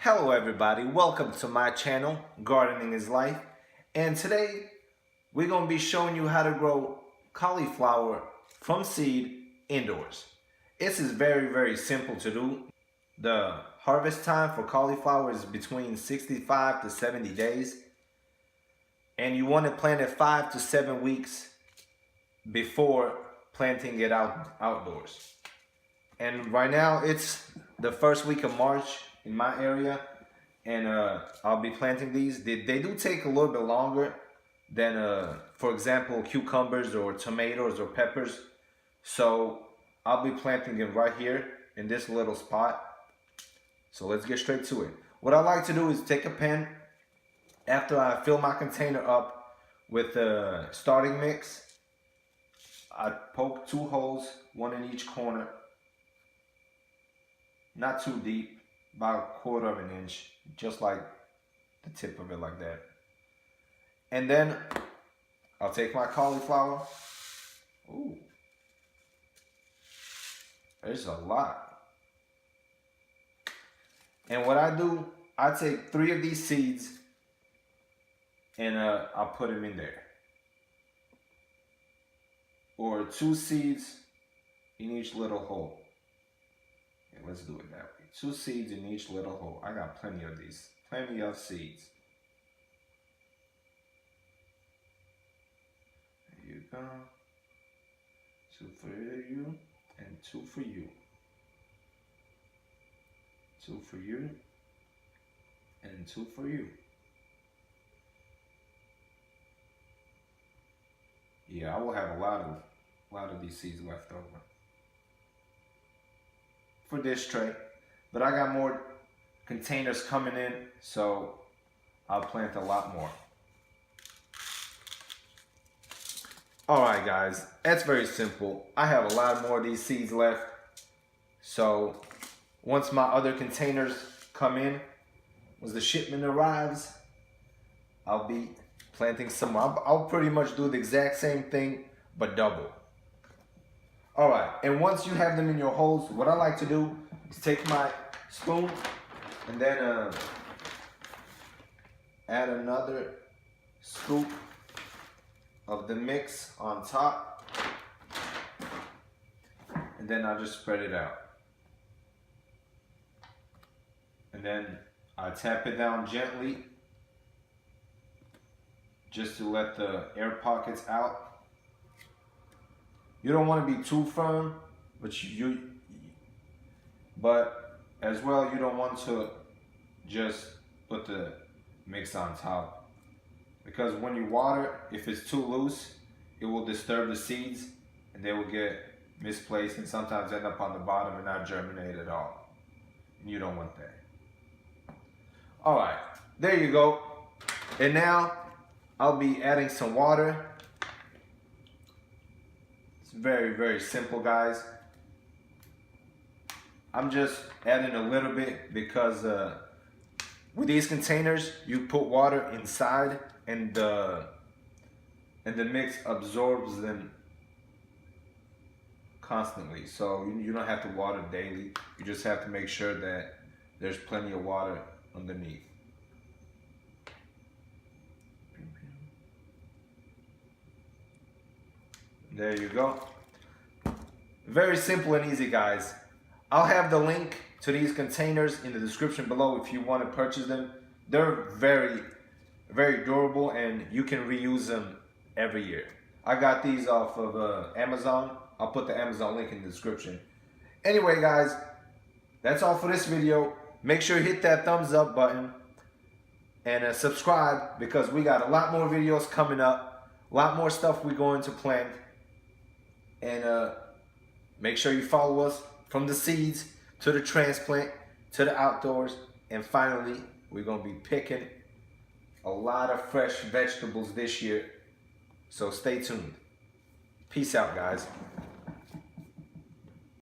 Hello everybody, welcome to my channel, Gardening is Life, and today we're going to be showing you how to grow cauliflower from seed indoors. This is very simple to do. The harvest time for cauliflower is between 65 to 70 days, and you want to plant it 5 to 7 weeks before planting it outdoors. And right now it's the first week of March in my area, and I'll be planting these. They do take a little bit longer than, for example, cucumbers or tomatoes or peppers. So I'll be planting them right here in this little spot. So let's get straight to it. What I like to do is take a pen after I fill my container up with the starting mix. I poke 2 holes, 1 in each corner. Not too deep, about 1/4 of an inch, just like the tip of it, like that. And then I'll take my cauliflower. Ooh, there's a lot. And what I do, I take 3 of these seeds and I'll put them in there. Or 2 seeds in each little hole. Let's do it that way. 2 seeds in each little hole. I got plenty of these. Plenty of seeds. There you go. 2 for you and 2 for you. 2 for you and 2 for you. Yeah, I will have a lot of these seeds left over for this tray, but I got more containers coming in, so I'll plant a lot more. Alright guys, that's very simple. I have a lot more of these seeds left, so once my other containers come in, once the shipment arrives, I'll be planting some more. I'll pretty much do the exact same thing, but double. Alright, and once you have them in your holes, what I like to do is take my spoon and then add another scoop of the mix on top, and then I just spread it out. And then I tap it down gently just to let the air pockets out. You don't want to be too firm, but as well you don't want to just put the mix on top, because when you water, if it's too loose, it will disturb the seeds and they will get misplaced and sometimes end up on the bottom and not germinate at all. And you don't want that. Alright, there you go. And now I'll be adding some water. Very simple, guys. I'm just adding a little bit because with these containers you put water inside and the mix absorbs them constantly, so you don't have to water daily. You just have to make sure that there's plenty of water underneath. There you go. Very simple and easy, guys. I'll have the link to these containers in the description below if you want to purchase them. They're very durable and you can reuse them every year. I got these off of Amazon. I'll put the Amazon link in the description. Anyway, guys, that's all for this video. Make sure you hit that thumbs up button and subscribe, because we got a lot more videos coming up, a lot more stuff we're going to plant. And make sure you follow us from the seeds to the transplant to the outdoors, and finally we're going to be picking a lot of fresh vegetables this year, so stay tuned. Peace out, guys.